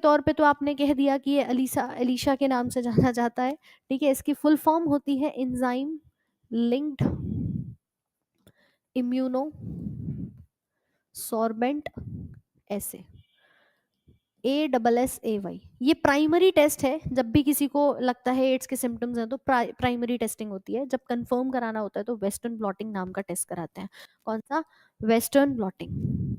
तौर पे तो आपने कह दिया कि ये अलीसा एलिशा के नाम से जाना जाता है। ठीक है, इसकी फुल फॉर्म होती है एंजाइम लिंक्ड इम्यूनो सॉर्बेंट ऐसे, ASSAY। ये प्राइमरी टेस्ट है, जब भी किसी को लगता है एड्स के सिम्टम्स हैं तो प्राइमरी टेस्टिंग होती है। जब कंफर्म कराना होता है तो वेस्टर्न ब्लॉटिंग नाम का टेस्ट कराते हैं। कौन सा? Western blotting,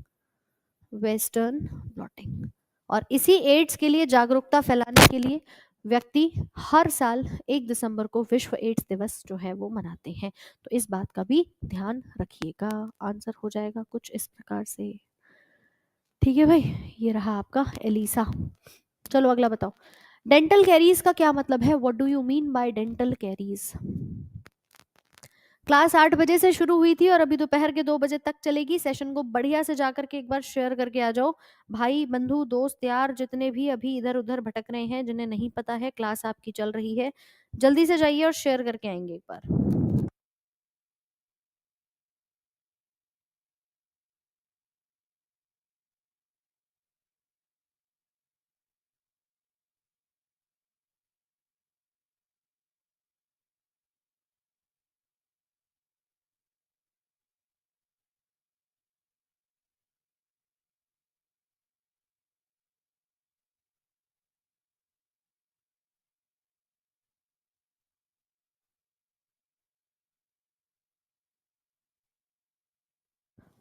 western blotting. और इसी एड्स के लिए जागरूकता फैलाने के लिए व्यक्ति हर साल 1 दिसंबर को विश्व एड्स दिवस जो है वो मनाते हैं। तो इस बात का भी ध्यान रखिएगा। आंसर हो जाएगा कुछ इस प्रकार से। ठीक है भाई, ये रहा आपका एलिसा। चलो अगला बताओ, डेंटल कैरीज का क्या मतलब है? What do you mean by dental caries? Class 8 बजे से शुरू हुई थी और अभी दोपहर के 2 बजे तक चलेगी। सेशन को बढ़िया से जाकर के एक बार शेयर करके आ जाओ। भाई बंधु दोस्त यार जितने भी अभी इधर उधर भटक रहे हैं, जिन्हें नहीं पता है क्लास आपकी चल रही है, जल्दी से जाइए और शेयर करके आएंगे एक बार।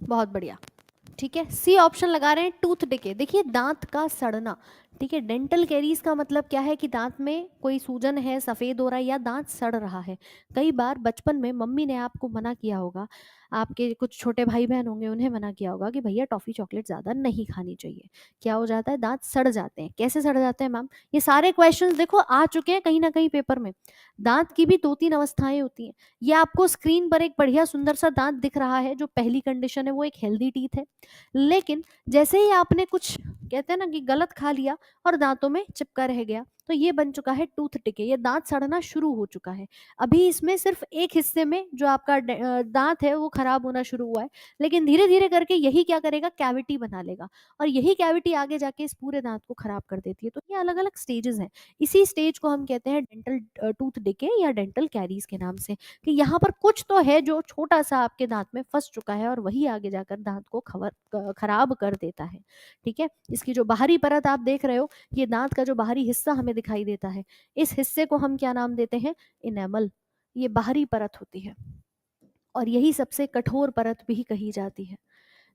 बहुत बढ़िया। ठीक है, सी ऑप्शन लगा रहे हैं, टूथ डिके। देखिए दांत का सड़ना। ठीक है, डेंटल कैरीज का मतलब क्या है कि दांत में कोई सूजन है, सफेद हो रहा है या दांत सड़ रहा है। कई बार बचपन में मम्मी ने आपको मना किया होगा, आपके कुछ छोटे भाई बहन होंगे उन्हें मना किया होगा कि भैया टॉफी चॉकलेट ज्यादा नहीं खानी चाहिए। क्या हो जाता है? दांत सड़ जाते हैं। कैसे सड़ जाते हैं मैम? ये सारे क्वेश्चंस देखो आ चुके हैं कहीं ना कहीं पेपर में। दांत की भी 2-3 अवस्थाएं होती हैं। ये आपको स्क्रीन पर एक बढ़िया सुंदर सा दांत दिख रहा है, जो पहली कंडीशन है वो एक हेल्दी टीथ है। लेकिन जैसे ही आपने कुछ कहते हैं ना कि गलत खा लिया और दांतों में चिपका रह गया, तो ये बन चुका है टूथ टिके। ये दांत सड़ना शुरू हो चुका है। अभी इसमें सिर्फ एक हिस्से में जो आपका दांत है वो खराब होना शुरू हुआ है, लेकिन धीरे धीरे करके यही क्या करेगा? कैविटी बना लेगा, और यही कैविटी आगे जाके इस पूरे दांत को खराब कर देती है। तो ये अलग अलग स्टेजेस हैं। इसी स्टेज को हम कहते हैं डेंटल टूथ डिके या डेंटल कैरीज के नाम से, कि यहाँ पर कुछ तो है जो छोटा सा आपके दांत में फंस चुका है और वही आगे जाकर दांत को खराब कर देता है। ठीक है, इसकी जो बाहरी परत आप देख रहे हो, ये दांत का जो बाहरी हिस्सा हमें दिखाई देता है, इस हिस्से को हम क्या नाम देते हैं? इनेमल। ये बाहरी परत होती है और यही सबसे कठोर परत भी कही जाती है।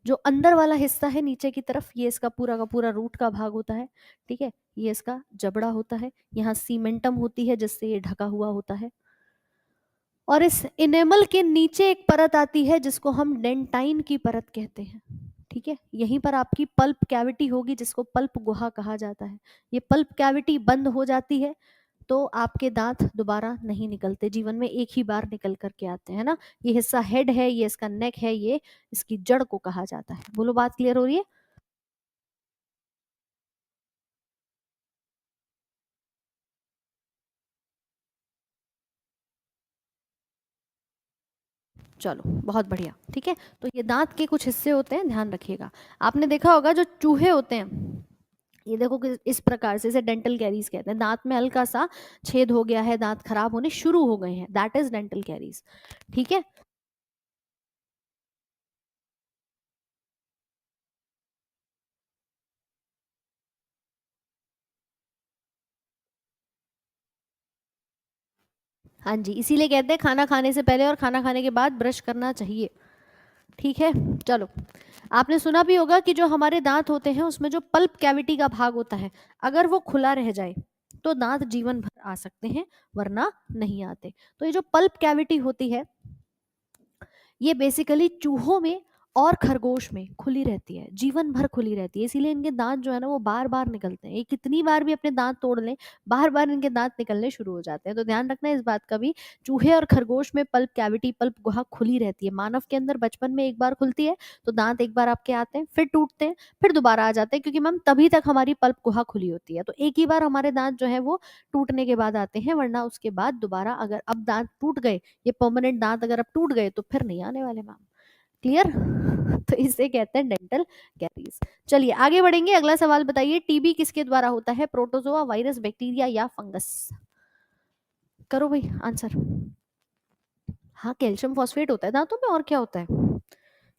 जो अंदर वाला हिस्सा है नीचे की तरफ, ये इसका पूरा का पूरा रूट का भाग होता है। ठीक है, ये इसका जबड़ा होता है। यहाँ सीमेंटम होती है जिससे ये ढका हुआ होता है। और इस इनेमल के नीचे एक परत आती है जिसको हम डेंटाइन की परत कहते हैं। ठीक है, यहीं पर आपकी पल्प कैविटी होगी जिसको पल्प गुहा कहा जाता है। ये पल्प कैविटी बंद हो जाती है तो आपके दांत दोबारा नहीं निकलते, जीवन में एक ही बार निकल करके आते हैं ना। ये हिस्सा हेड है, ये इसका नेक है, ये इसकी जड़ को कहा जाता है। बोलो बात क्लियर हो रही है? चलो बहुत बढ़िया। ठीक है, तो ये दांत के कुछ हिस्से होते हैं, ध्यान रखिएगा। आपने देखा होगा जो चूहे होते हैं, ये देखो कि इस प्रकार से, इसे डेंटल कैरीज कहते हैं। दांत में हल्का सा छेद हो गया है, दांत खराब होने शुरू हो गए हैं, दैट इज डेंटल कैरीज। ठीक है, हाँ जी, इसीलिए कहते हैं खाना खाने से पहले और खाना खाने के बाद ब्रश करना चाहिए। ठीक है, चलो। आपने सुना भी होगा कि जो हमारे दांत होते हैं उसमें जो पल्प कैविटी का भाग होता है, अगर वो खुला रह जाए तो दांत जीवन भर आ सकते हैं, वरना नहीं आते। तो ये जो पल्प कैविटी होती है, ये बेसिकली चूहों में और खरगोश में खुली रहती है, जीवन भर खुली रहती है। इसीलिए इनके दांत जो है ना वो बार बार निकलते हैं। ये कितनी बार भी अपने दांत तोड़ लें, बार बार इनके दांत निकलने शुरू हो जाते हैं। तो ध्यान रखना इस बात का भी। चूहे और खरगोश में पल्प कैविटी, पल्प गुहा खुली रहती है। मानव के अंदर बचपन में एक बार खुलती है तो दांत एक बार आपके आते हैं, फिर टूटते हैं, फिर दोबारा आ जाते हैं, क्योंकि मैम तभी तक हमारी पल्प गुहा खुली होती है। तो एक ही बार हमारे दांत जो है वो टूटने के बाद आते हैं, वरना उसके बाद दोबारा, अगर अब दांत टूट गए, ये परमानेंट दांत अगर अब टूट गए तो फिर नहीं आने वाले मैम। क्लियर? तो इसे कहते हैं डेंटल कैरीज। चलिए आगे बढ़ेंगे, अगला सवाल बताइए, टीबी किसके द्वारा होता है? प्रोटोजोआ, वायरस, बैक्टीरिया या फंगस? करो भाई आंसर। हाँ, कैल्शियम फॉस्फेट होता है दांतों में, और क्या होता है?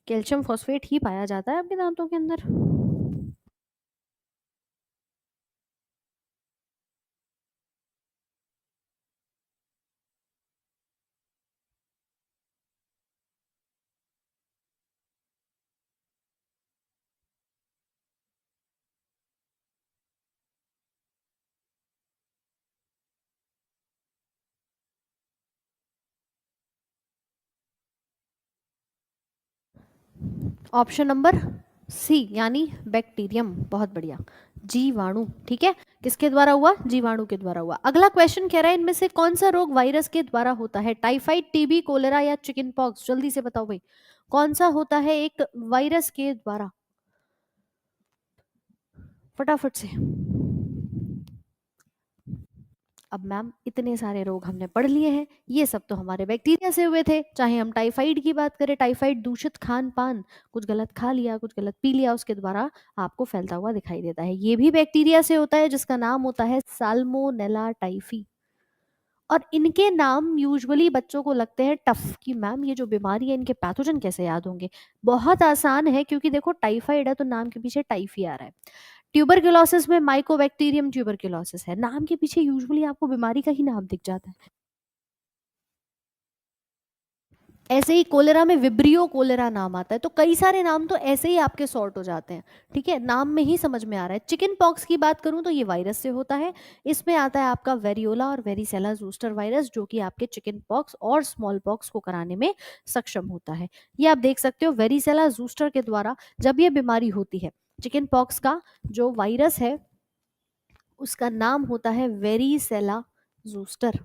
कैल्शियम फॉस्फेट ही पाया जाता है आपके दांतों के अंदर। ऑप्शन नंबर सी यानी बैक्टीरियम, बहुत बढ़िया। जीवाणु, ठीक है, किसके द्वारा हुआ? जीवाणु के द्वारा हुआ। अगला क्वेश्चन कह रहा है इनमें से कौन सा रोग वायरस के द्वारा होता है? टाइफाइड, टीबी, कोलेरा या चिकन पॉक्स? जल्दी से बताओ भाई, कौन सा होता है एक वायरस के द्वारा? फटाफट से। अब मैम इतने सारे रोग हमने पढ़ लिए हैं, ये सब तो हमारे बैक्टीरिया से हुए थे। चाहे हम टाइफाइड की बात करें, टाइफाइड दूषित खान पान, कुछ गलत खा लिया, कुछ गलत पी लिया, उसके द्वारा आपको फैलता हुआ दिखाई देता है। ये भी बैक्टीरिया से होता है, जिसका नाम होता है साल्मोनेला टाइफी। और इनके नाम यूजुअली बच्चों को लगते हैं टफ, कि मैम ये जो बीमारी है इनके पैथोजन कैसे याद होंगे? बहुत आसान है, क्योंकि देखो टाइफाइड है तो नाम के पीछे टाइफी आ रहा है। ट्यूबरक्लोसिस में माइकोबैक्टीरियम ट्यूबरक्लोसिस है, नाम के पीछे यूजुअली आपको बीमारी का ही नाम दिख जाता है। ऐसे ही कोलेरा में विब्रियो कोलेरा नाम आता है। तो कई सारे नाम तो ऐसे ही आपके सॉर्ट हो जाते हैं, ठीक है, नाम में ही समझ में आ रहा है। चिकन पॉक्स की बात करूं तो ये वायरस से होता है। इसमें आता है आपका वेरियोला और वेरिसेला जूस्टर वायरस, जो कि आपके चिकन पॉक्स और स्मॉल पॉक्स को कराने में सक्षम होता है। ये आप देख सकते हो, वेरिसेला जूस्टर के द्वारा जब ये बीमारी होती है, चिकन पॉक्स का जो वायरस है उसका नाम होता है वेरिसेला जूस्टर।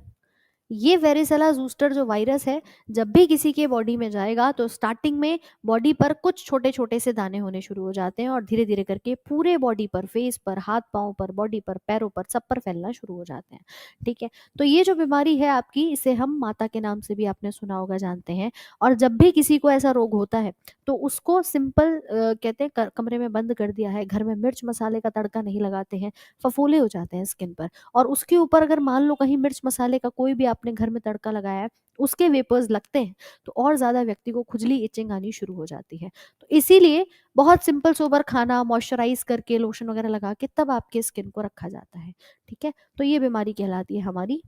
ये वेरिसेला जूस्टर जो वायरस है, जब भी किसी के बॉडी में जाएगा तो स्टार्टिंग में बॉडी पर कुछ छोटे छोटे से दाने होने शुरू हो जाते हैं, और धीरे धीरे करके पूरे बॉडी पर, फेस पर, हाथ पांव पर, बॉडी पर, पैरों पर, सब पर फैलना शुरू हो जाते हैं। ठीक है, तो ये जो बीमारी है आपकी, इसे हम माता के नाम से भी आपने सुना होगा, जानते हैं। और जब भी किसी को ऐसा रोग होता है तो उसको सिंपल कहते हैं कमरे में बंद कर दिया है, घर में मिर्च मसाले का तड़का नहीं लगाते हैं, फफोले हो जाते हैं स्किन पर। और उसके ऊपर अगर मान लो कहीं मिर्च मसाले का कोई भी आपने घर में तड़का लगाया है, उसके वेपर्स लगते हैं, तो और ज्यादा व्यक्ति को खुजली, इचिंग आनी शुरू हो जाती है। तो इसीलिए बहुत सिंपल सोबर खाना, मॉइस्चराइज करके, लोशन वगैरह लगा के तब आपके स्किन को रखा जाता है। ठीक है, तो ये बीमारी कहलाती है हमारी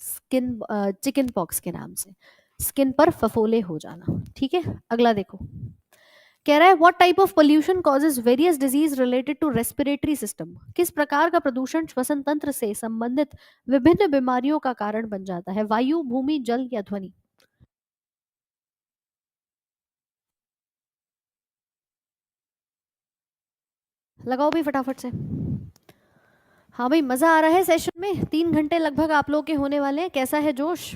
स्किन, चिकन पॉक्स के नाम से, स्किन पर फफोले हो जाना। ठीक है, अगला देखो, कह रहा है what type of pollution causes various disease related to respiratory system? किस प्रकार का प्रदूषण श्वसन तंत्र से संबंधित विभिन्न बीमारियों का कारण बन जाता है? वायु, भूमि, जल या ध्वनि? लगाओ भाई फटाफट से। हाँ भाई, मजा आ रहा है सेशन में, 3 घंटे लगभग आप लोग के होने वाले हैं। कैसा है जोश?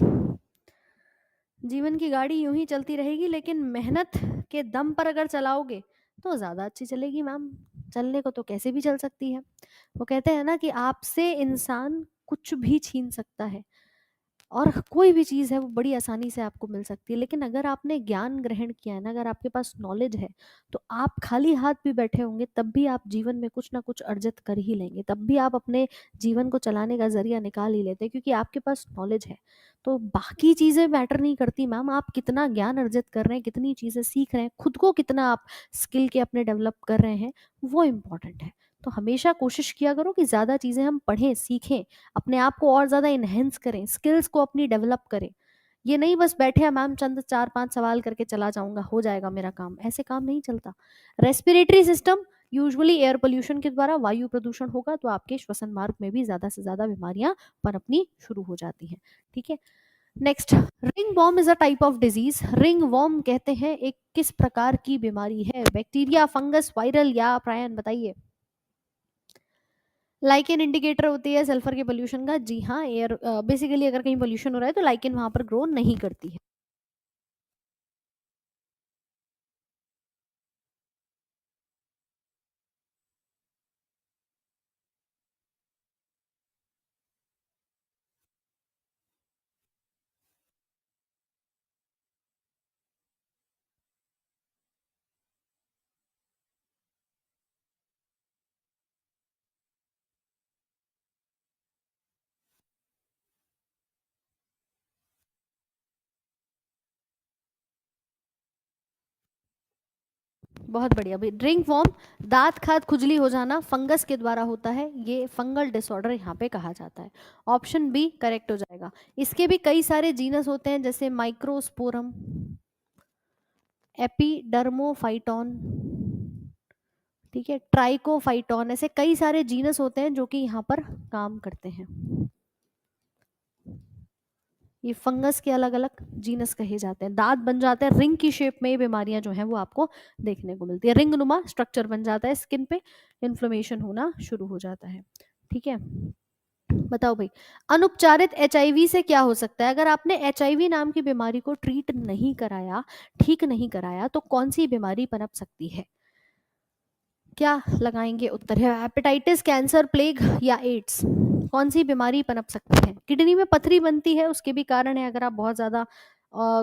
जीवन की गाड़ी यूं ही चलती रहेगी, लेकिन मेहनत के दम पर अगर चलाओगे तो ज्यादा अच्छी चलेगी मैम। चलने को तो कैसे भी चल सकती है। वो कहते हैं ना कि आपसे इंसान कुछ भी छीन सकता है, और कोई भी चीज़ है वो बड़ी आसानी से आपको मिल सकती है। लेकिन अगर आपने ज्ञान ग्रहण किया है ना, अगर आपके पास नॉलेज है, तो आप खाली हाथ भी बैठे होंगे तब भी आप जीवन में कुछ ना कुछ अर्जित कर ही लेंगे, तब भी आप अपने जीवन को चलाने का जरिया निकाल ही लेते हैं, क्योंकि आपके पास नॉलेज है। तो बाकी चीज़ें मैटर नहीं करती मैम, आप कितना ज्ञान अर्जित कर रहे हैं, कितनी चीज़ें सीख रहे हैं, खुद को कितना आप स्किल के अपने डेवलप कर रहे हैं, वो इम्पोर्टेंट है। तो हमेशा कोशिश किया करो कि ज़्यादा चीज़ें हम पढ़ें, सीखें, अपने आप को और ज़्यादा इन्हेंस करें, स्किल्स को अपनी डेवलप करें। ये नहीं बस बैठे हैं मैम, चंद 4-5 सवाल करके चला जाऊंगा, हो जाएगा मेरा काम, ऐसे काम नहीं चलता। Respiratory system, usually air pollution के द्वारा वायु प्रदूषण होगा तो आपके श्वसन मार्ग में भी ज्यादा से ज्यादा बीमारियां पनपनी शुरू हो जाती हैं। ठीक है, next, ringworm is a type of disease. Ringworm कहते हैं एक किस प्रकार की बीमारी है? बैक्टीरिया, फंगस, वायरल या प्रायन? बताइए। लाइकेन इंडिकेटर होती है सल्फर के पोल्यूशन का। जी हाँ, एयर बेसिकली अगर कहीं पोल्यूशन हो रहा है तो लाइकेन वहां पर ग्रो नहीं करती है। बहुत बढ़िया भाई। ड्रिंक वॉर्म, दांत खाद खुजली हो जाना फंगस के द्वारा होता है, ये फंगल डिसऑर्डर यहाँ पे कहा जाता है। ऑप्शन बी करेक्ट हो जाएगा। इसके भी कई सारे जीनस होते हैं, जैसे माइक्रोस्पोरम, एपिडर्मोफाइटॉन, ठीक है, ट्राइकोफाइटॉन, ऐसे कई सारे जीनस होते हैं जो कि यहाँ पर काम करते हैं। ये फंगस के अलग अलग जीनस कहे जाते हैं। दांत बन जाते हैं रिंग की शेप में, ये बीमारियां जो हैं वो आपको देखने को मिलती है। रिंग नुमा स्ट्रक्चर बन जाता है स्किन पे, इन्फ्लेमेशन होना शुरू हो जाता है। ठीक है, बताओ भाई, अनुपचारित एचआईवी से क्या हो सकता है? अगर आपने एचआईवी नाम की बीमारी को ट्रीट नहीं कराया, ठीक नहीं कराया, तो कौन सी बीमारी पनप सकती है? क्या लगाएंगे उत्तर? है हेपेटाइटिस, कैंसर, प्लेग या एड्स? कौन सी बीमारी पनप सकती है? किडनी में पथरी बनती है, उसके भी कारण है। अगर आप बहुत ज़्यादा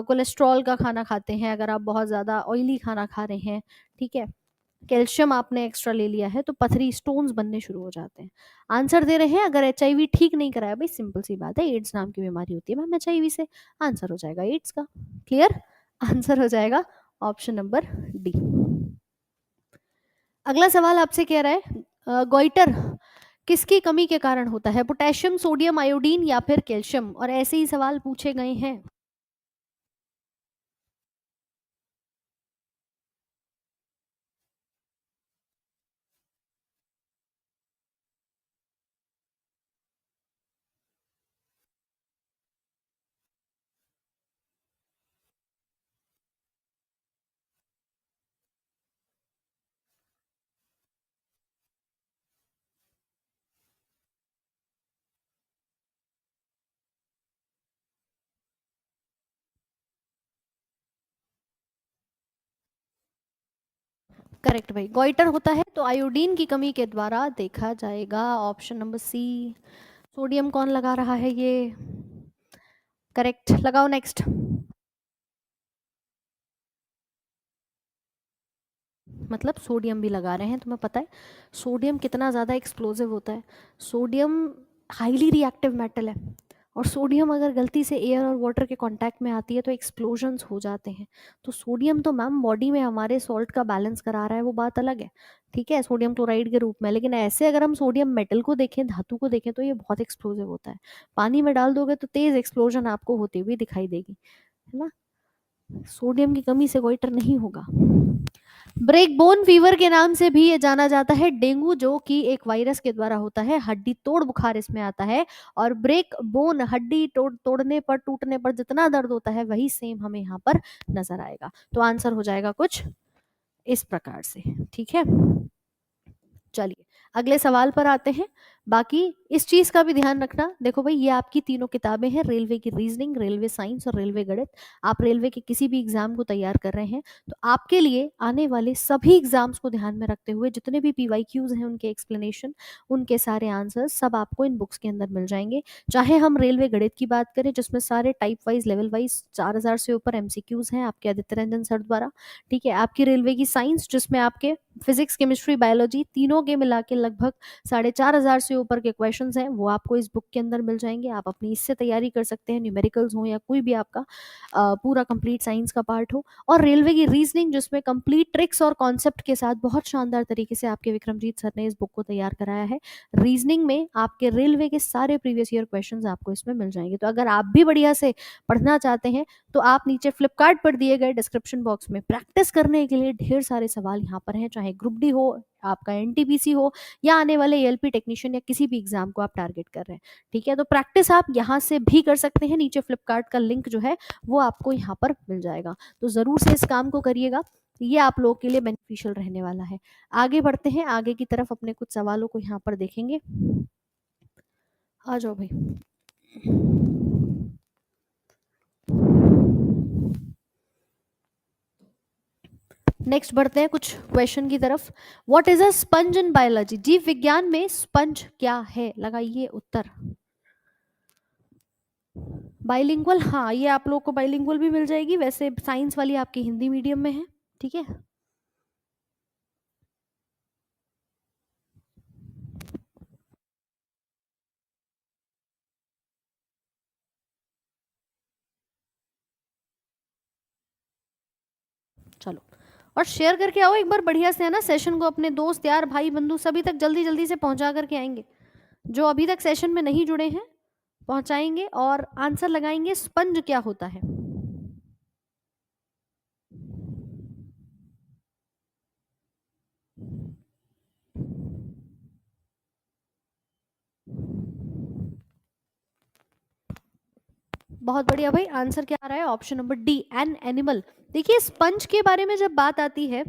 कोलेस्ट्रॉल का खाना खाते हैं, अगर आप बहुत ज़्यादा ऑयली खाना खा रहे हैं, ठीक है, कैल्शियम आपने एक्स्ट्रा ले लिया है, तो पथरी स्टोन्स बनने शुरू हो जाते हैं। आंसर दे रहे हैं, अगर एचआईवी ठीक नहीं कराया, भाई सिंपल सी बात है, एड्स नाम की बीमारी होती है मैम एचआईवी से। आंसर हो जाएगा एड्स का। क्लियर? आंसर हो जाएगा ऑप्शन नंबर डी। अगला सवाल आपसे कह रहा है गोइटर किसकी कमी के कारण होता है? पोटेशियम, सोडियम, आयोडीन या फिर कैल्शियम? और ऐसे ही सवाल पूछे गए हैं। करेक्ट भाई, गोइटर होता है तो आयोडीन की कमी के द्वारा देखा जाएगा। Option number C. सोडियम कौन लगा रहा है ये? करेक्ट, लगाओ नेक्स्ट। मतलब सोडियम भी लगा रहे हैं, तुम्हें पता है सोडियम कितना ज़्यादा एक्सप्लोजिव होता है? सोडियम हाईली रिएक्टिव मेटल है, और सोडियम अगर गलती से एयर और वाटर के कांटेक्ट में आती है तो एक्सप्लोजन्स हो जाते हैं। तो सोडियम तो मैम बॉडी में हमारे सॉल्ट का बैलेंस करा रहा है, वो बात अलग है, ठीक है, सोडियम क्लोराइड के रूप में। लेकिन ऐसे अगर हम सोडियम मेटल को देखें, धातु को देखें, तो ये बहुत एक्सप्लोजिव होता है। पानी में डाल दोगे तो तेज एक्सप्लोजन आपको होती हुई दिखाई देगी, है ना? सोडियम की कमी से गोइटर नहीं होगा। ब्रेक बोन फीवर के नाम से भी ये जाना जाता है डेंगू, जो कि एक वायरस के द्वारा होता है। हड्डी तोड़ बुखार इसमें आता है। और ब्रेक बोन, हड्डी तोड़ने पर, टूटने पर जितना दर्द होता है वही सेम हमें यहाँ पर नजर आएगा। तो आंसर हो जाएगा कुछ इस प्रकार से। ठीक है, चलिए अगले सवाल पर आते हैं। बाकी इस चीज का भी ध्यान रखना, देखो भाई, ये आपकी तीनों किताबें हैं, रेलवे की रीजनिंग, रेलवे साइंस और रेलवे गणित। आप रेलवे के किसी भी एग्जाम को तैयार कर रहे हैं, तो आपके लिए आने वाले सभी एग्जाम्स को ध्यान में रखते हुए जितने भी पीवाईक्यूज हैं, उनके एक्सप्लेनेशन, उनके सारे आंसर्स सब आपको इन बुक्स के अंदर मिल जाएंगे। चाहे हम रेलवे गणित की बात करें, जिसमें सारे टाइप वाइज, लेवल वाइज 4000 से ऊपर एमसीक्यूज हैं आपके आदित्य रंजन सर द्वारा। ठीक है, आपकी रेलवे की साइंस, जिसमें आपके फिजिक्स, केमिस्ट्री, बायोलॉजी तीनों के मिला के लगभग 4500 से ऊपर के क्वेश्चंस हैं, वो आपको इस बुक के अंदर मिल जाएंगे। आप अपनी इससे तैयारी कर सकते हैं, न्यूमेरिकल्स हो या कोई भी आपका पूरा कंप्लीट साइंस का पार्ट हो। और रेलवे की रीजनिंग, जिसमें कंप्लीट ट्रिक्स और कॉन्सेप्ट के साथ बहुत शानदार तरीके से आपके विक्रमजीत सर ने इस बुक को तैयार कराया है। रीजनिंग में आपके रेलवे के सारे प्रीवियस ईयर क्वेश्चंस आपको इसमें मिल जाएंगे। तो अगर आप भी बढ़िया से पढ़ना चाहते हैं, तो आप नीचे फ्लिपकार्ट पर दिए गए डिस्क्रिप्शन बॉक्स में प्रैक्टिस करने के लिए ढेर सारे सवाल यहाँ पर हैं, चाहे ग्रुप डी हो, आपका एनटीपीसी हो, या आने वाले एएलपी टेक्नीशियन या किसी भी एग्जाम को आप टारगेट कर रहे हैं। ठीक है, तो प्रैक्टिस आप यहाँ से भी कर सकते हैं। नीचे फ्लिपकार्ट का लिंक जो है वो आपको यहाँ पर मिल जाएगा, तो जरूर से इस काम को करिएगा, ये आप लोगों के लिए बेनिफिशियल रहने वाला है। आगे बढ़ते हैं, आगे की तरफ अपने कुछ सवालों को यहाँ पर देखेंगे। आ जाओ भाई। नेक्स्ट बढ़ते हैं कुछ क्वेश्चन की तरफ। What is a sponge in biology? जीव विज्ञान में स्पंज क्या है? लगाइए उत्तर। बाइलिंगुअल, हाँ, ये आप लोग को बाइलिंगुअल भी मिल जाएगी, वैसे साइंस वाली आपकी हिंदी मीडियम में है। ठीक है, चलो और शेयर करके आओ एक बार बढ़िया से, है ना, सेशन को अपने दोस्त यार भाई बंधु सभी तक जल्दी जल्दी से पहुंचा करके आएंगे। जो अभी तक सेशन में नहीं जुड़े हैं पहुंचाएंगे और आंसर लगाएंगे स्पंज क्या होता है। बहुत बढ़िया भाई, आंसर क्या आ रहा है? Option number D, an animal. देखिए स्पंज के बारे में जब बात आती है,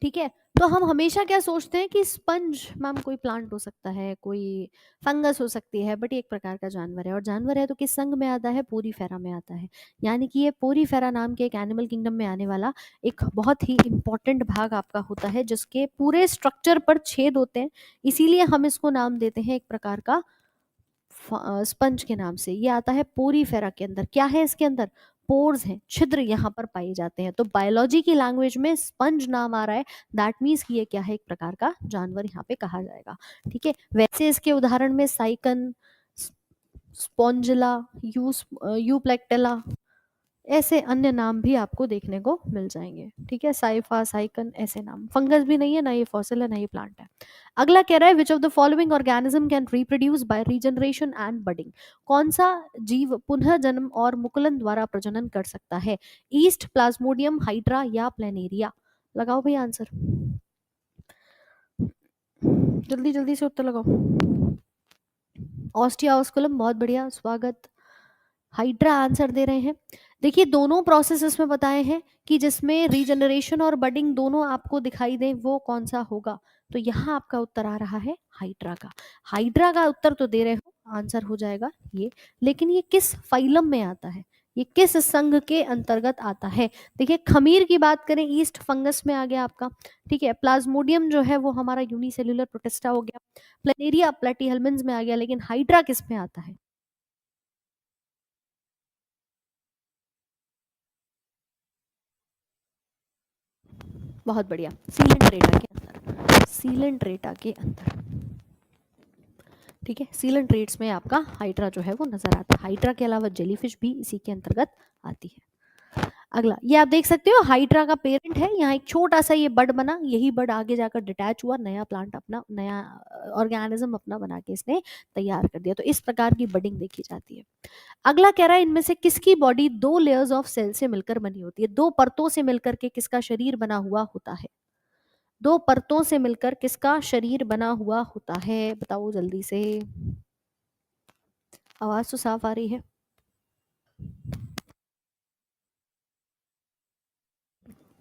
ठीक है, तो हम हमेशा क्या सोचते हैं कि स्पंज मैम कोई प्लांट हो सकता है, कोई फंगस हो सकती है, बट ये एक प्रकार का जानवर है। और जानवर है तो किस संघ में आता है? पोरीफेरा में आता है। यानी कि ये पोरीफेरा नाम के एक एनिमल किंगडम में आने वाला एक बहुत ही इंपॉर्टेंट भाग आपका होता है, जिसके पूरे स्ट्रक्चर पर छेद होते हैं, इसीलिए हम इसको नाम देते हैं एक प्रकार का स्पंज के नाम से। ये आता है पोरीफेरा के अंदर। क्या है इसके अंदर? पोर्स हैं, छिद्र यहाँ पर पाए जाते हैं। तो बायोलॉजी की लैंग्वेज में स्पंज नाम आ रहा है, दैट मीन्स कि ये क्या है? एक प्रकार का जानवर यहाँ पे कहा जाएगा। ठीक है, वैसे इसके उदाहरण में साइकन, स्पॉन्जिला, यूप्लेक्टेला, ऐसे अन्य नाम भी आपको देखने को मिल जाएंगे। ठीक है, साइफा, साइकन, ऐसे नाम। फंगस भी नहीं है, ना ये फॉसिल है, ना ये प्लांट है। अगला कह रहा है विच of the following organism can reproduce by regeneration and budding. कौन सा जीव पुनः जन्म और मुकुलन द्वारा प्रजनन कर सकता है? ईस्ट, प्लाज्मोडियम, हाइड्रा या प्लेनेरिया? लगाओ भाई आंसर, जल्दी जल्दी से उत्तर लगाओ। ऑस्टिया ऑस्कुलम, बहुत बढ़िया, स्वागत। हाइड्रा आंसर दे रहे हैं। देखिए दोनों प्रोसेस इसमें बताए हैं कि जिसमें रीजनरेशन और बडिंग दोनों आपको दिखाई दे, वो कौन सा होगा? तो यहाँ आपका उत्तर आ रहा है हाइड्रा का। हाइड्रा का उत्तर तो दे रहे हो, आंसर हो जाएगा ये। लेकिन ये किस फाइलम में आता है? ये किस संघ के अंतर्गत आता है? देखिए खमीर की बात करें, ईस्ट फंगस में आ गया आपका। ठीक है, प्लाज्मोडियम जो है वो हमारा यूनिसेल्युलर प्रोटिस्टा हो गया। प्लेनेरिया प्लेटीहेल्मिन्स में आ गया। लेकिन हाइड्रा किस में आता है? बहुत बढ़िया, सीलेंट्रेटा के अंदर, सीलेंट्रेटा के अंदर। ठीक है, सीलेंट्रेट्स में आपका हाइड्रा जो है वो नजर आता है। हाइड्रा के अलावा जेलीफिश भी इसी के अंतर्गत आती है। अगला, ये आप देख सकते हो हाइड्रा का पेरेंट है, यहाँ एक छोटा सा ये बड बना, यही बड आगे जाकर डिटैच हुआ, नया प्लांट अपना, नया ऑर्गेनिज्म अपना बना के इसने तैयार कर दिया। तो इस प्रकार की बडिंग देखी जाती है। अगला कह रहा है इनमें से किसकी बॉडी दो लेयर्स ऑफ सेल से मिलकर बनी होती है? दो परतों से मिलकर के किसका शरीर बना हुआ होता है? दो परतों से मिलकर किसका शरीर बना हुआ होता है? बताओ जल्दी से, आवाज तो साफ आ रही है।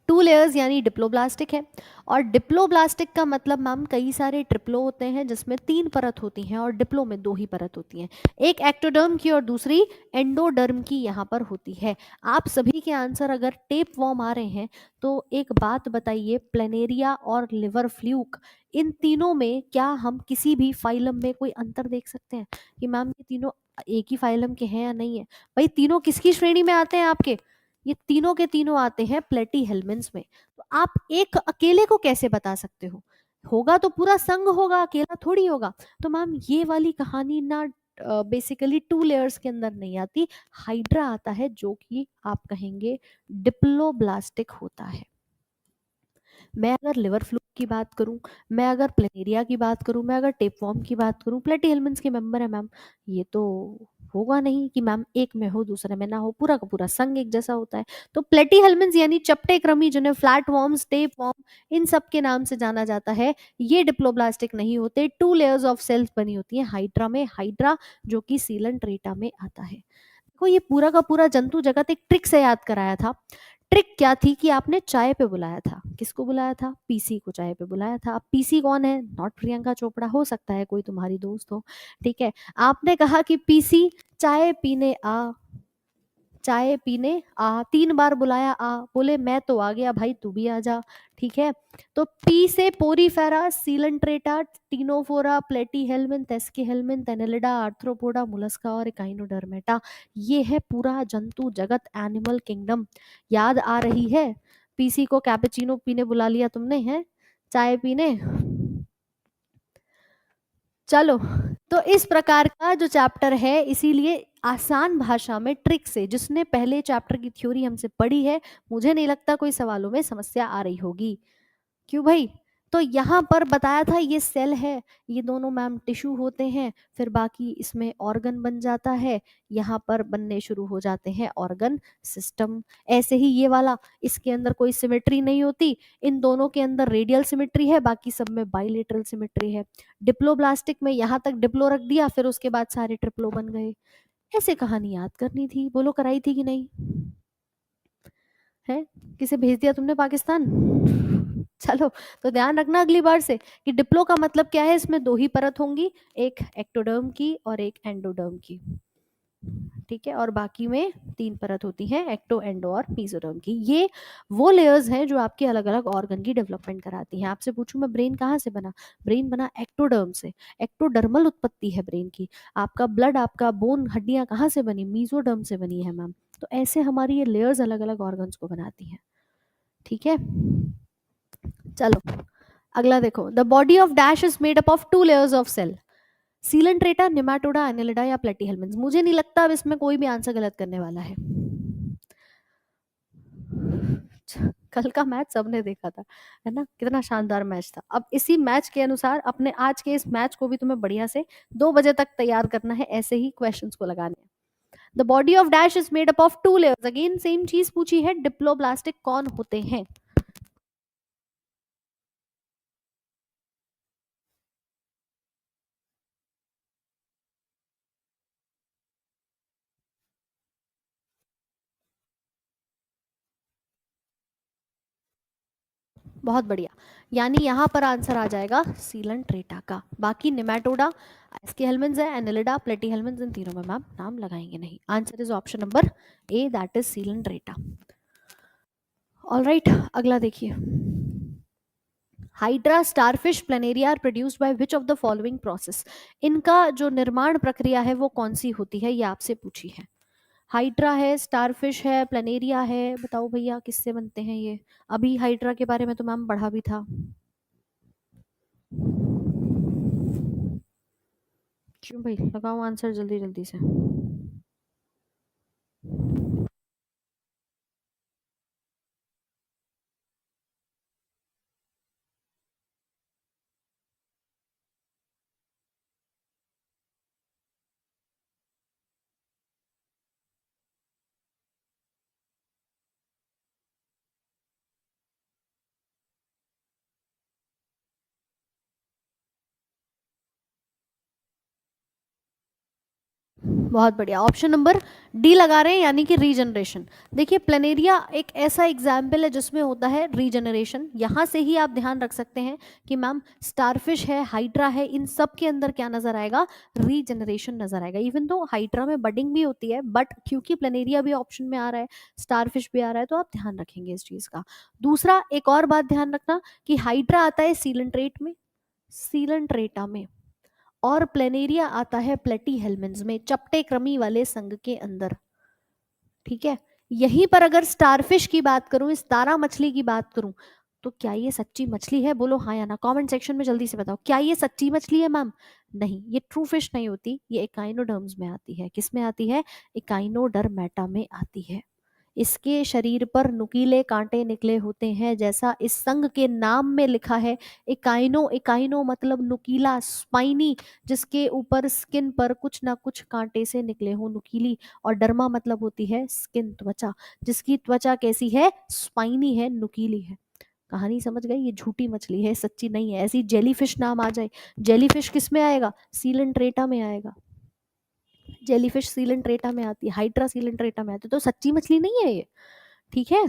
टू लेयर्स यानी डिप्लोब्लास्टिक है। और डिप्लोब्लास्टिक का मतलब मैम कई सारे ट्रिप्लो होते हैं जिसमें तीन परत होती हैं, और डिप्लो में दो ही परत होती हैं, एक एक्टोडर्म की और दूसरी एंडोडर्म की यहाँ पर होती है। आप सभी के आंसर अगर टेप वॉर्म आ रहे हैं तो एक बात बताइए, प्लेनेरिया और लिवर फ्लूक, इन तीनों में क्या हम किसी भी फाइलम में कोई अंतर देख सकते हैं कि मैम ये तीनों एक ही फाइलम के हैं या नहीं है? भाई तीनों किसकी श्रेणी में आते हैं आपके? ये तीनों के तीनों आते हैं प्लेटीहेल्मिन्स में। तो आप एक अकेले को कैसे बता सकते हो? होगा तो पूरा संघ होगा, अकेला थोड़ी होगा। तो मैम ये वाली कहानी ना बेसिकली टू लेयर्स के अंदर नहीं आती, हाइड्रा आता है जो कि आप कहेंगे डिप्लोब्लास्टिक होता है। मैं अगर लिवर फ्लू की बात करूं, मैं अगर प्लेनेरिया की बात करूं, मैं अगर टेपवॉर्म की बात करूं, प्लेटीहेल्मिन्स के मेंबर है मैम, ये तो होगा नहीं कि मैम एक में हो दूसरे में ना हो, पूरा का पूरा संघ एक जैसा होता है। तो प्लेटीहेल्मिन्स यानी चपटे कृमि, जिन्हें फ्लैट वॉर्म्स, टेप वॉर्म, इन सब के नाम से जाना जाता है, ये डिप्लोब्लास्टिक नहीं होते, टू लेयर्स ऑफ सेल्स बनी होती है हाइड्रा में। हाइड्रा जो कि सीलेंट्रेटा में आता है। देखो ये पूरा का पूरा जंतु जगत एक ट्रिक से याद कराया था। ट्रिक क्या थी कि आपने चाय पे बुलाया था, किसको बुलाया था? पीसी को चाय पे बुलाया था। अब पीसी कौन है? नॉट प्रियंका चोपड़ा, हो सकता है कोई तुम्हारी दोस्त हो। ठीक है, आपने कहा कि पीसी चाय पीने आ, चाय पीने आ, तीन बार बुलाया, आ, बोले मैं तो आ गया भाई तू भी आ जा। ठीक है, तो पी से Porifera, Coelenterata, Ctenophora, प्लेटीहेल्मिन, तेस्कीहेल्मिन, तेनेलिडा, arthropoda, Mollusca और एकाइनोडर्मेटा, ये है पूरा जंतु जगत, एनिमल किंगडम। याद आ रही है? पीसी को कैपेचिनो पीने बुला लिया तुमने, है चाय पीने। चलो, तो इस प्रकार का जो चैप्टर है, इसीलिए आसान भाषा में ट्रिक से, जिसने पहले चैप्टर की थ्योरी हमसे पढ़ी है, मुझे नहीं लगता कोई सवालों में समस्या आ रही होगी। क्यों भाई? तो यहाँ पर बताया था ये सेल है, ये दोनों मैम टिश्यू होते हैं, फिर बाकी इसमें ऑर्गन बन जाता है, यहाँ पर बनने शुरू हो जाते हैं ऑर्गन सिस्टम। ऐसे ही ये वाला, इसके अंदर कोई सिमेट्री नहीं होती, इन दोनों के अंदर रेडियल सिमेट्री है, बाकी सब में बाइलेटरल सिमेट्री है। डिप्लोब्लास्टिक में यहाँ तक डिप्लो रख दिया, फिर उसके बाद सारे ट्रिप्लो बन गए। ऐसे कहानी याद करनी थी, बोलो कराई थी कि नहीं है? किसे भेज दिया तुमने पाकिस्तान? चलो, तो ध्यान रखना अगली बार से कि डिप्लो का मतलब क्या है, इसमें दो ही परत होंगी, एक एक्टोडर्म की और एक एंडोडर्म की, ठीक है, और बाकी में तीन परत होती है, एक्टो, एंडो और मेसोडर्म की। ये वो लेयर्स हैं जो आपके अलग अलग ऑर्गन की डेवलपमेंट कराती हैं। आपसे पूछूं मैं, ब्रेन कहाँ से बना? ब्रेन बना एक्टोडर्म से, एक्टोडर्मल उत्पत्ति है ब्रेन की। आपका ब्लड, आपका बोन, हड्डियां कहाँ से बनी? मीजोडर्म से बनी है मैम। तो ऐसे हमारी ये लेयर्स अलग अलग ऑर्गन्स को बनाती हैं, ठीक है। चलो अगला देखो, the body of dash is made up of two layers of cell, coelenterata, nematoda, annelida या प्लेटीहेल्मिन्थ। मुझे नहीं लगता अब इसमें कोई भी आंसर गलत करने वाला है। कल का मैच सबने देखा था, है ना, कितना शानदार मैच था। अब इसी मैच के अनुसार अपने आज के इस मैच को भी तुम्हें बढ़िया से 2 बजे तक तैयार करना है, ऐसे ही क्वेश्चंस को लगाने हैं। The body of dash is made up of two layers, again same चीज पूछी है, डिप्लोब्लास्टिक कौन होते हैं? बहुत बढ़िया, यानी यहाँ पर आंसर आ जाएगा सीलेंट्रेटा का। बाकी निमेटोडा, इसके हेलमेंट्स है, एनिलिडा, प्लेटीहेल्मिन्थ, इन तीनों में मैम नाम लगाएंगे नहीं। Answer is option number A, that is coelenterata. Alright, अगला देखिए, hydra, starfish, planaria are produced by which of the following process. इनका जो निर्माण प्रक्रिया है वो कौन सी होती है, ये आपसे पूछी है। हाइड्रा है, स्टारफिश है, प्लेनेरिया है, बताओ भैया किससे बनते हैं ये? अभी हाइड्रा के बारे में तो मैम पढ़ा भी था। क्यों भाई, लगाओ आंसर जल्दी जल्दी से। बहुत बढ़िया, ऑप्शन नंबर डी लगा रहे हैं, यानी कि रीजनरेशन। देखिए प्लेनेरिया एक ऐसा एग्जाम्पल है जिसमें होता है रीजनरेशन। यहाँ से ही आप ध्यान रख सकते हैं कि मैम स्टारफिश है, हाइड्रा है, इन सब के अंदर क्या नजर आएगा? रीजनरेशन नजर आएगा। इवन तो हाइड्रा में बडिंग भी होती है, बट क्योंकि प्लेनेरिया भी ऑप्शन में आ रहा है, स्टारफिश भी आ रहा है, तो आप ध्यान रखेंगे इस चीज का। दूसरा, एक और बात ध्यान रखना कि हाइड्रा आता है सीलेंट्रेट में, सीलेंट्रेटा में, और प्लेनेरिया आता है प्लेटीहेल्मिन्थ में, चपटे क्रमी वाले संघ के अंदर, ठीक है। यहीं पर अगर स्टारफिश की बात करूं, इस तारा मछली की बात करूं, तो क्या ये सच्ची मछली है? बोलो हाँ या ना, कमेंट सेक्शन में जल्दी से बताओ, क्या ये सच्ची मछली है मैम? नहीं, ये ट्रू फिश नहीं होती, ये इकाइनोडर्म्स में आती है। किस में आती है? इकाइनोडर्मेटा में आती है। इसके शरीर पर नुकीले कांटे निकले होते हैं, जैसा इस संघ के नाम में लिखा है। इकाइनो, इकाइनो मतलब नुकीला, स्पाइनी, जिसके ऊपर स्किन पर कुछ ना कुछ कांटे से निकले हो, नुकीली। और डर्मा मतलब होती है स्किन, त्वचा, जिसकी त्वचा कैसी है? स्पाइनी है, नुकीली है। कहानी समझ गए? ये झूठी मछली है, सच्ची नहीं है। ऐसी जेलीफिश नाम आ जाए, जेलीफिश किस में आएगा? सीलेंट्रेटा में आएगा। जेलीफिश सीलेंट्रेटा में आती है, हाइड्रा सीलेंट्रेटा में आती है, तो सच्ची मछली नहीं है ये, ठीक है।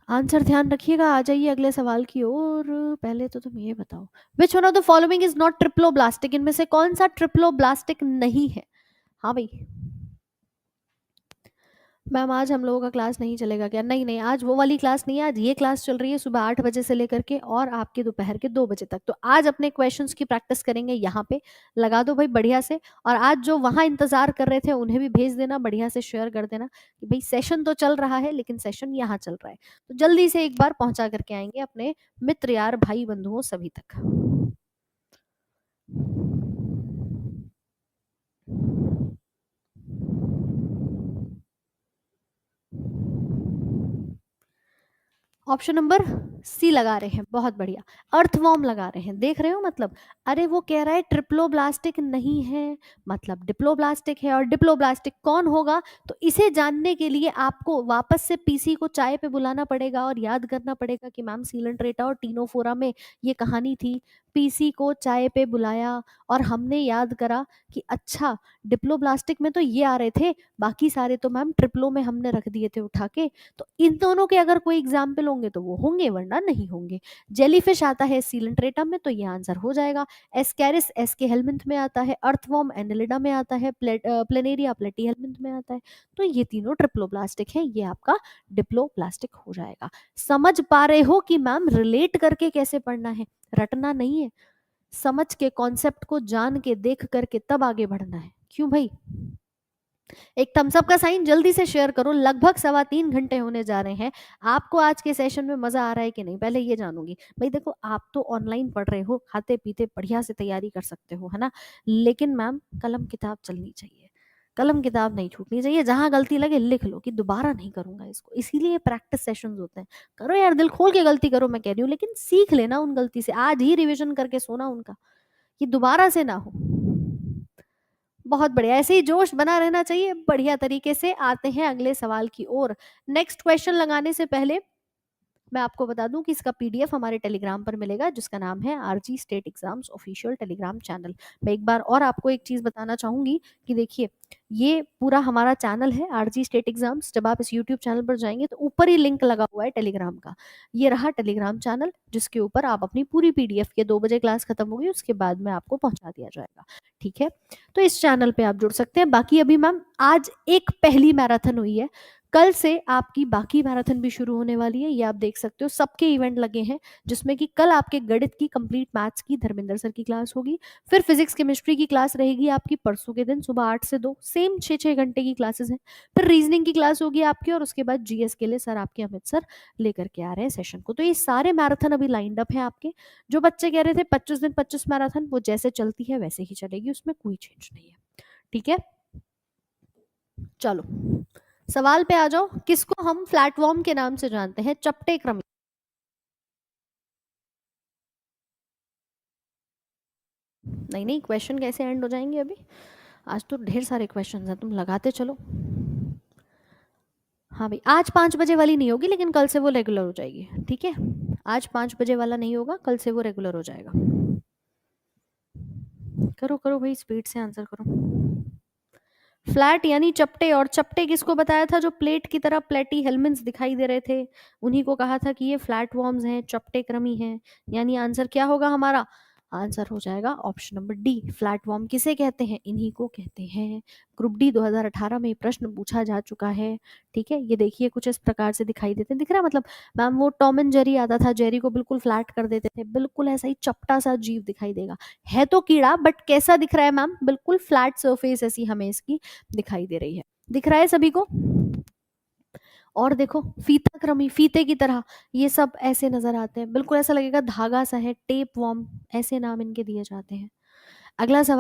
आंसर ध्यान रखिएगा। आ जाइए अगले सवाल की ओर। पहले तो तुम ये बताओ, which one of the following is not triploblastic, इनमें से कौन सा ट्रिप्लोब्लास्टिक नहीं है? हाँ भाई, मैम आज हम लोगों का क्लास नहीं चलेगा क्या? नहीं नहीं, आज वो वाली क्लास नहीं है, आज ये क्लास चल रही है सुबह 8 बजे से लेकर के और आपके दोपहर के 2 बजे तक। तो आज अपने क्वेश्चंस की प्रैक्टिस करेंगे यहाँ पे, लगा दो भाई बढ़िया से। और आज जो वहाँ इंतजार कर रहे थे उन्हें भी भेज देना, बढ़िया से शेयर कर देना कि भाई सेशन तो चल रहा है लेकिन सेशन यहाँ चल रहा है। तो जल्दी से एक बार पहुंचा करके आएंगे अपने मित्र, यार, भाई, बंधुओं सभी तक। ऑप्शन नंबर सी लगा रहे हैं, बहुत बढ़िया। अर्थवॉर्म लगा रहे हैं, देख रहे हो मतलब। अरे वो कह रहा है ट्रिप्लोब्लास्टिक नहीं है, मतलब डिप्लोब्लास्टिक है। और डिप्लोब्लास्टिक कौन होगा, तो इसे जानने के लिए आपको वापस से पीसी को चाय पे बुलाना पड़ेगा और याद करना पड़ेगा कि मैम सीलेंट्रेटा और टीनोफोरा में ये कहानी थी। पीसी को चाय पे बुलाया और हमने याद करा कि अच्छा डिप्लोब्लास्टिक में तो ये आ रहे थे, बाकी सारे तो मैम ट्रिप्लो में हमने रख दिए थे उठा के। तो इन दोनों के अगर कोई एग्जाम्पल होंगे तो वो होंगे, वरना नहीं होंगे। जेलीफिश आता है सीलेंट्रेटम में, तो ये आंसर हो जाएगा। एस्कैरिस एस्के हेलमिंथ में आता है, अर्थवॉर्म एनेलिडा में आता है, प्लेनेरिया प्लेटी हेलमिंथ में आता है। तो ये तीनों ट्रिप्लोप्लास्टिक है, ये आपका डिप्लोप्लास्टिक हो जाएगा। समझ पा रहे हो कि मैम रिलेट करके कैसे पढ़ना है, रटना नहीं है, समझ के कॉन्सेप्ट को जान के देख करके तब आगे बढ़ना है। क्यों भाई, एक थम्स अप का साइन जल्दी से शेयर करो। लगभग 3.25 घंटे होने जा रहे हैं। आपको आज के सेशन में मजा आ रहा है कि नहीं, पहले ये जानूंगी। भाई देखो, आप तो ऑनलाइन पढ़ रहे हो, खाते पीते बढ़िया से तैयारी कर सकते हो, है ना। लेकिन मैम कलम किताब चलनी चाहिए, कलम किताब नहीं छूटनी चाहिए। जहां गलती लगे लिख लो कि दोबारा नहीं करूंगा इसको। इसीलिए प्रैक्टिस सेशंस होते हैं। करो यार, दिल खोल के गलती करो, मैं कह रही हूँ, लेकिन सीख लेना उन गलती से। आज ही रिविजन करके सोना उनका, कि दोबारा से ना हो। बहुत बढ़िया, ऐसे ही जोश बना रहना चाहिए। बढ़िया तरीके से आते हैं अगले सवाल की ओर। नेक्स्ट क्वेश्चन लगाने से पहले मैं आपको बता दूं कि इसका पीडीएफ हमारे टेलीग्राम पर मिलेगा, जिसका नाम है RG state exams official Telegram channel. मैं एक बार और आपको एक चीज बताना चाहूंगी कि देखिए, ये पूरा हमारा चैनल है आरजी स्टेट एग्जाम्स। जब आप इस यूट्यूब चैनल पर जाएंगे तो ऊपर ही लिंक लगा हुआ है टेलीग्राम का। ये रहा टेलीग्राम चैनल, जिसके ऊपर आप अपनी पूरी पीडीएफ, के 2 बजे क्लास खत्म होगी उसके बाद में आपको पहुंचा दिया जाएगा। ठीक है, तो इस चैनल पे आप जुड़ सकते हैं। बाकी अभी मैम आज एक पहली मैराथन हुई है, कल से आपकी बाकी मैराथन भी शुरू होने वाली है। ये आप देख सकते हो, सबके इवेंट लगे हैं, जिसमें कि कल आपके गणित की, कंप्लीट मैथ्स की धर्मेंद्र सर की क्लास होगी। फिर फिजिक्स केमिस्ट्री की क्लास रहेगी आपकी परसों के दिन सुबह 8 से 2, सेम 6-6 घंटे की क्लासेस हैं। फिर रीजनिंग की क्लास होगी आपकी, और उसके बाद जीएस के लिए सर आपके अमित सर लेकर के आ रहे हैं सेशन को। तो ये सारे मैराथन अभी लाइंड अप है आपके। जो बच्चे कह रहे थे 25 दिन 25 मैराथन, वो जैसे चलती है वैसे ही चलेगी, उसमें कोई चेंज नहीं है। ठीक है, चलो सवाल पे आ जाओ। किसको हम प्लेटफॉर्म के नाम से जानते हैं? चपटे क्रम। नहीं नहीं, क्वेश्चन कैसे एंड हो जाएंगे अभी? आज तो ढेर सारे क्वेश्चंस हैं, तुम लगाते चलो। हाँ भाई, आज 5 बजे वाली नहीं होगी, लेकिन कल से वो रेगुलर हो जाएगी। ठीक है, आज 5 बजे वाला नहीं होगा, कल से वो रेगुलर हो जाएगा। करो करो भाई, स्पीड से आंसर करो। फ्लैट यानी चपटे, और चपटे किसको बताया था? जो प्लेट की तरह प्लेटी हेलमिन्स दिखाई दे रहे थे, उन्हीं को कहा था कि ये फ्लैट वॉर्म्स हैं, चपटे क्रमी हैं। यानी आंसर क्या होगा हमारा? आंसर हो जाएगा option number D. Flat warm किसे कहते हैं? इन्हीं को कहते हैं। ग्रुप डी 2018 में प्रश्न पूछा जा चुका है। ठीक है, ये देखिए कुछ इस प्रकार से दिखाई देते हैं, दिख रहा है मतलब। मैम वो टॉम एंड जेरी आता था, जेरी को बिल्कुल फ्लैट कर देते थे, बिल्कुल ऐसा ही चपटा सा जीव दिखाई देगा। है तो कीड़ा, बट कैसा दिख रहा है मैम? बिल्कुल फ्लैट सरफेस ऐसी हमें इसकी दिखाई दे रही है। दिख रहा है सभी को? और देखो, फीता क्रमी, फीते की तरह ये सब ऐसे नजर आते हैं, बिल्कुल ऐसा लगेगा धागा सा है, टेप वॉर्म, ऐसे नाम इनके दिए जाते हैं। अगला सवाल